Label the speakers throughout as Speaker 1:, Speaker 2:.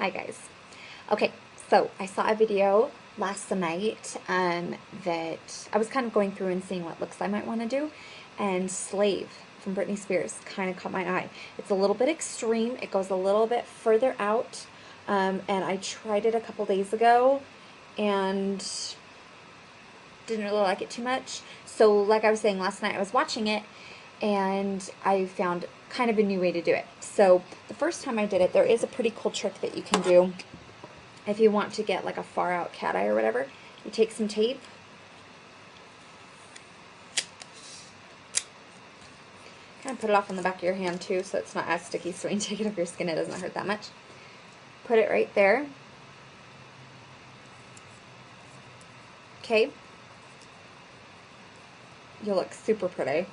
Speaker 1: Hi guys. Okay, so I saw a video last night that I was kind of going through and seeing what looks I might want to do, and Slave from Britney Spears kind of caught my eye. It's a little bit extreme. It goes a little bit further out, and I tried it a couple days ago and didn't really like it too much. So like I was saying last night, I was watching it and I found kind of a new way to do it. So the first time I did it, there is a pretty cool trick that you can do if you want to get like a far out cat eye or whatever. You take some tape, kind of put it off on the back of your hand too so it's not as sticky, so when you take it off your skin it doesn't hurt that much. Put it right there. Okay. You'll look super pretty.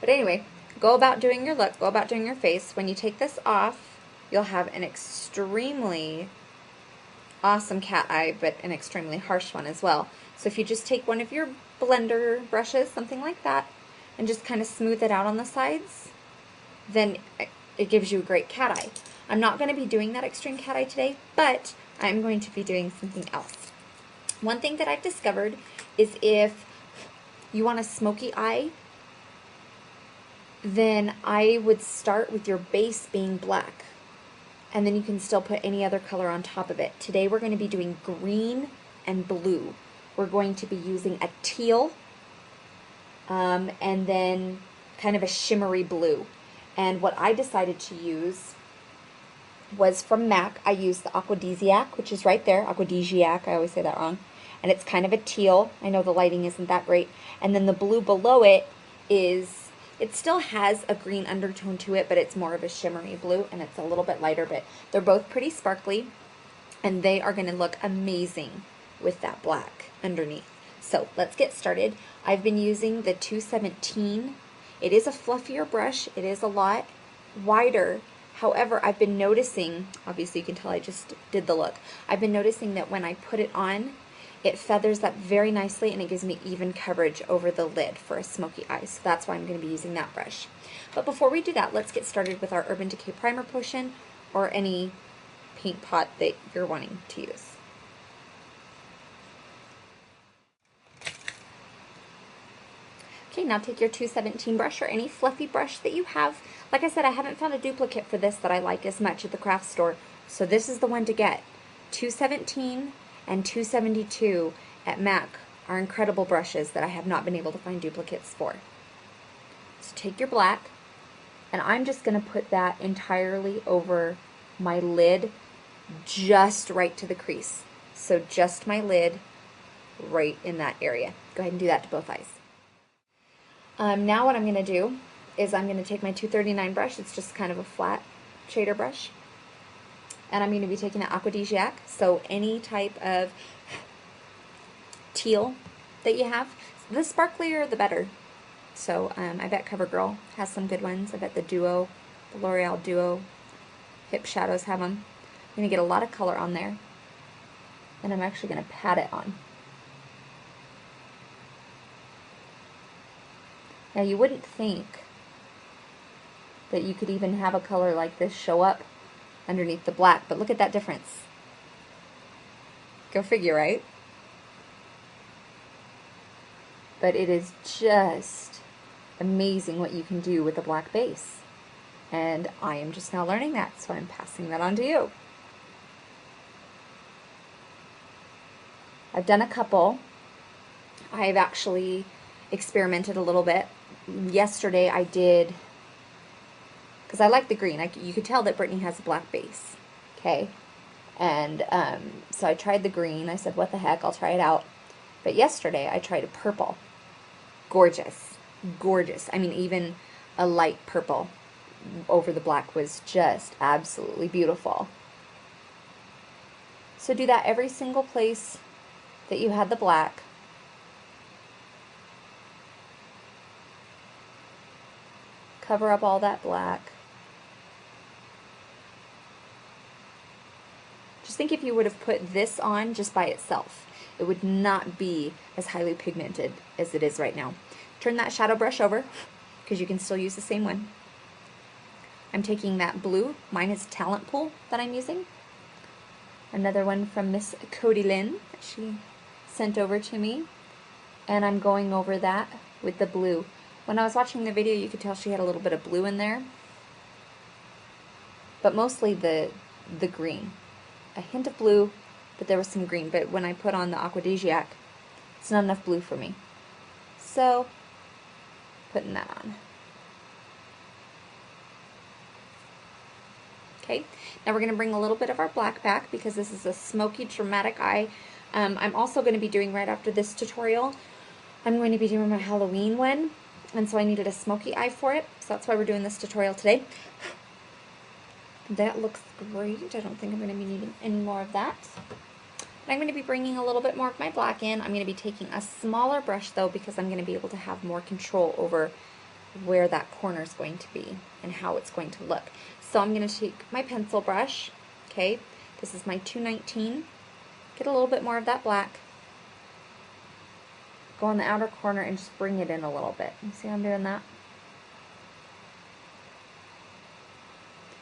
Speaker 1: But anyway, go about doing your look, go about doing your face. When you take this off, you'll have an extremely awesome cat eye, but an extremely harsh one as well. So if you just take one of your blender brushes, something like that, and just kind of smooth it out on the sides, then it gives you a great cat eye. I'm not going to be doing that extreme cat eye today, but I'm going to be doing something else. One thing that I've discovered is if you want a smoky eye, then I would start with your base being black, and then you can still put any other color on top of it. Today we're going to be doing green and blue. We're going to be using a teal, and then kind of a shimmery blue. And what I decided to use was from MAC. I used the Aquadisiac, which is right there. Aquadisiac, I always say that wrong. And it's kind of a teal. I know the lighting isn't that great. And then the blue below it is, it still has a green undertone to it, but it's more of a shimmery blue, and it's a little bit lighter, but they're both pretty sparkly, and they are going to look amazing with that black underneath. So let's get started. I've been using the 217. It is a fluffier brush. It is a lot wider. However, I've been noticing, obviously you can tell I just did the look, I've been noticing that when I put it on, it feathers up very nicely, and it gives me even coverage over the lid for a smoky eye. So that's why I'm going to be using that brush. But before we do that, let's get started with our Urban Decay Primer Potion, or any paint pot that you're wanting to use. Okay, now take your 217 brush or any fluffy brush that you have. Like I said, I haven't found a duplicate for this that I like as much at the craft store, so this is the one to get. 217 and 272 at MAC are incredible brushes that I have not been able to find duplicates for. So take your black, and I'm just going to put that entirely over my lid, just right to the crease. So just my lid right in that area. Go ahead and do that to both eyes. Now what I'm going to do is I'm going to take my 239 brush. It's just kind of a flat shader brush. And I'm going to be taking the Aquadisiac, so any type of teal that you have. The sparklier, the better. So I bet CoverGirl has some good ones. I bet the Duo, the L'Oreal Duo Hip Shadows have them. I'm going to get a lot of color on there. And I'm actually going to pat it on. Now you wouldn't think that you could even have a color like this show up underneath the black, but look at that difference. Go figure, right? But it is just amazing what you can do with a black base. And I am just now learning that, so I'm passing that on to you. I've done a couple. I've actually experimented a little bit. Yesterday I did, because I like the green. You could tell that Britney has a black base, okay? And so I tried the green. I said, what the heck, I'll try it out. But yesterday I tried a purple. Gorgeous. Gorgeous. I mean, even a light purple over the black was just absolutely beautiful. So do that every single place that you had the black. Cover up all that black. Just think if you would have put this on just by itself, it would not be as highly pigmented as it is right now. Turn that shadow brush over, because you can still use the same one. I'm taking that blue, mine is Talent Pool that I'm using. Another one from Miss Cody Lynn that she sent over to me. And I'm going over that with the blue. When I was watching the video, you could tell she had a little bit of blue in there. But mostly the green. A hint of blue, but there was some green. But when I put on the Aquadesiac, it's not enough blue for me. So, putting that on. Okay, now we're going to bring a little bit of our black back because this is a smoky dramatic eye. I'm also going to be doing, right after this tutorial, I'm going to be doing my Halloween one, and so I needed a smoky eye for it, so that's why we're doing this tutorial today. That looks great. I don't think I'm going to be needing any more of that. I'm going to be bringing a little bit more of my black in. I'm going to be taking a smaller brush though because I'm going to be able to have more control over where that corner is going to be and how it's going to look. So I'm going to take my pencil brush, okay, this is my 219, get a little bit more of that black, go on the outer corner and just bring it in a little bit. You see how I'm doing that?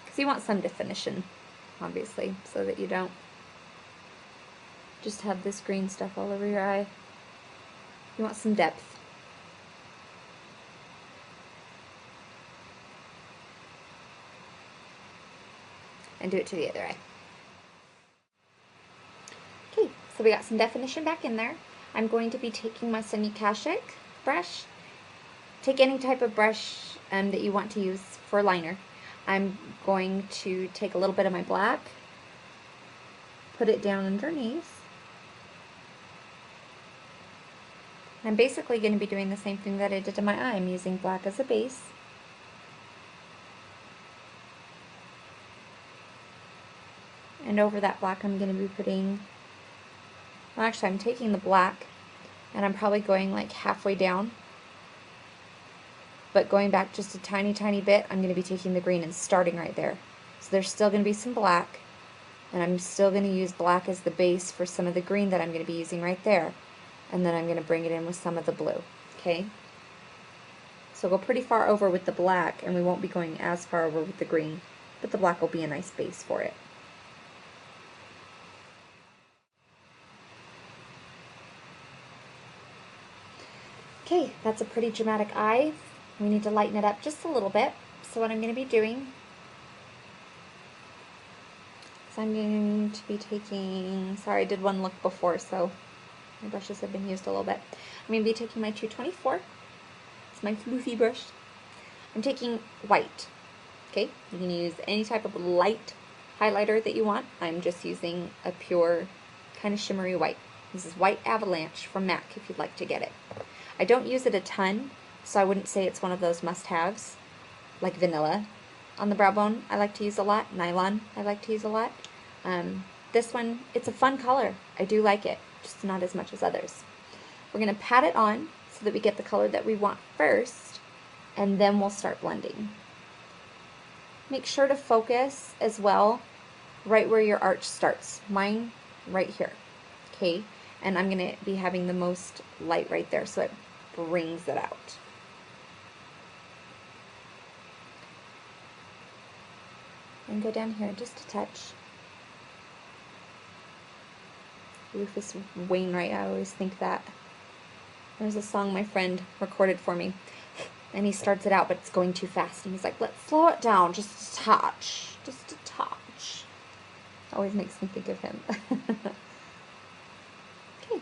Speaker 1: Because you want some definition, obviously, so that you don't just have this green stuff all over your eye. You want some depth. And do it to the other eye. Okay, so we got some definition back in there. I'm going to be taking my Sonia Kashuk brush. Take any type of brush that you want to use for liner. I'm going to take a little bit of my black, put it down underneath. I'm basically going to be doing the same thing that I did to my eye. I'm using black as a base. And over that black I'm going to be putting, well actually I'm taking the black and I'm probably going like halfway down, but going back just a tiny bit, I'm going to be taking the green and starting right there. So there's still going to be some black, and I'm still going to use black as the base for some of the green that I'm going to be using right there, and then I'm going to bring it in with some of the blue, okay? So go pretty far over with the black, and we won't be going as far over with the green, but the black will be a nice base for it. Okay, that's a pretty dramatic eye. We need to lighten it up just a little bit. So what I'm going to be doing is I'm going to be taking, sorry I did one look before, so my brushes have been used a little bit. I'm going to be taking my 224. It's my floofy brush. I'm taking white. Okay, you can use any type of light highlighter that you want. I'm just using a pure kind of shimmery white. This is White Avalanche from MAC if you'd like to get it. I don't use it a ton, so I wouldn't say it's one of those must-haves, like vanilla on the brow bone I like to use a lot, nylon I like to use a lot. This one, it's a fun color. I do like it, just not as much as others. We're going to pat it on so that we get the color that we want first, and then we'll start blending. Make sure to focus as well right where your arch starts. Mine right here, okay? And I'm going to be having the most light right there, so it brings it out. And go down here just a touch. Rufus Wainwright, I always think that. There's a song my friend recorded for me, and he starts it out, but it's going too fast, and he's like, let's slow it down just a touch, just a touch. Always makes me think of him. Okay,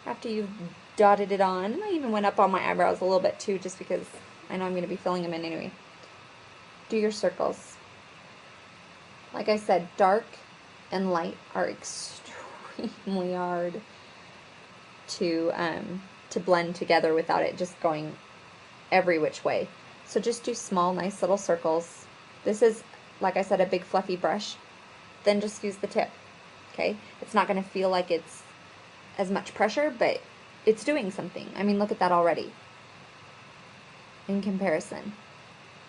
Speaker 1: after you've dotted it on, I even went up on my eyebrows a little bit too, just because I know I'm going to be filling them in anyway. Do your circles. Like I said, dark and light are extremely hard to blend together without it just going every which way. So just do small, nice little circles. This is, like I said, a big fluffy brush. Then just use the tip, okay? It's not going to feel like it's as much pressure, but it's doing something. I mean, look at that already in comparison,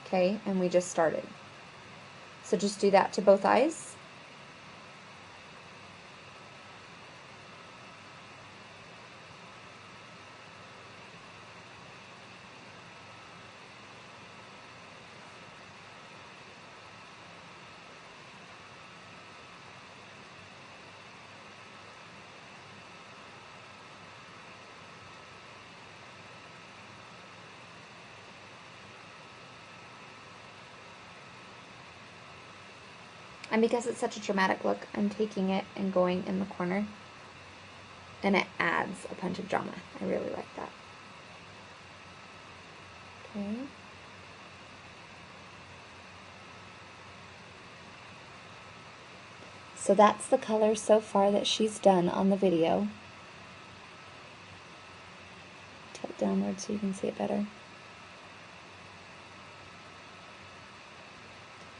Speaker 1: okay? And we just started. So just do that to both eyes. And because it's such a dramatic look, I'm taking it and going in the corner. And it adds a punch of drama. I really like that. Okay. So that's the color so far that she's done on the video. Tilt downward so you can see it better.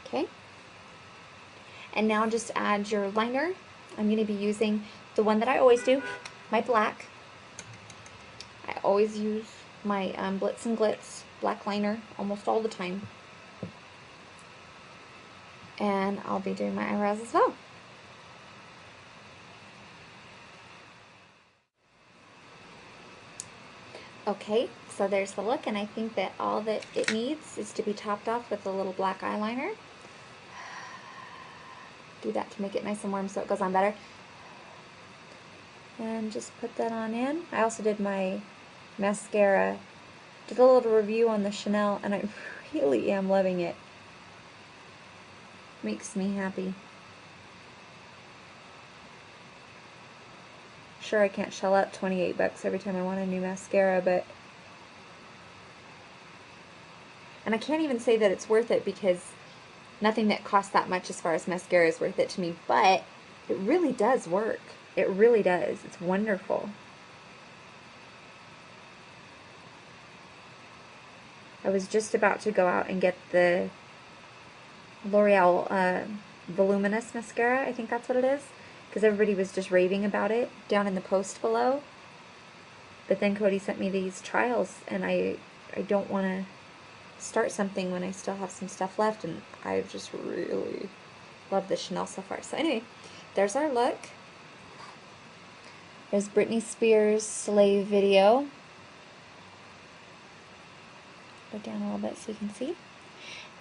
Speaker 1: Okay. And now just add your liner. I'm going to be using the one that I always do, my black. I always use my Blitz and Glitz black liner almost all the time. And I'll be doing my eyebrows as well. Okay, so there's the look, and I think that all that it needs is to be topped off with a little black eyeliner. Do that to make it nice and warm so it goes on better. And just put that on in. I also did my mascara. Did a little review on the Chanel, and I really am loving it. Makes me happy. Sure, I can't shell out 28 bucks every time I want a new mascara, but... And I can't even say that it's worth it because nothing that costs that much as far as mascara is worth it to me, but it really does work. It really does. It's wonderful. I was just about to go out and get the L'Oreal Voluminous Mascara. I think that's what it is. Because everybody was just raving about it down in the post below. But then Cody sent me these trials, and I don't want to start something when I still have some stuff left, and I just really love the Chanel so far. So anyway, there's our look. There's Britney Spears' Slave video. Go down a little bit so you can see.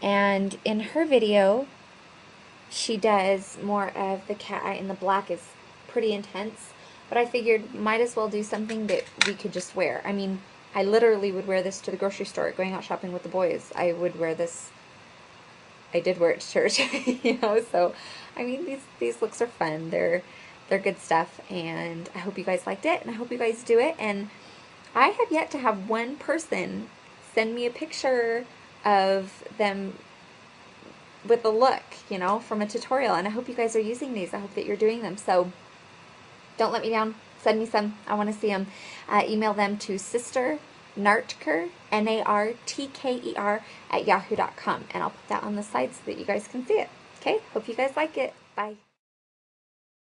Speaker 1: And in her video, she does more of the cat eye, and the black is pretty intense. But I figured might as well do something that we could just wear. I mean, I literally would wear this to the grocery store, going out shopping with the boys. I would wear this. I did wear it to church, you know. So, I mean, these looks are fun. They're good stuff, and I hope you guys liked it, and I hope you guys do it. And I have yet to have one person send me a picture of them with a look, you know, from a tutorial, and I hope you guys are using these. I hope that you're doing them. So don't let me down. Send me some. I want to see them. Email them to sister.nartker, Nartker, @yahoo.com, and I'll put that on the side so that you guys can see it. Okay? Hope you guys like it. Bye.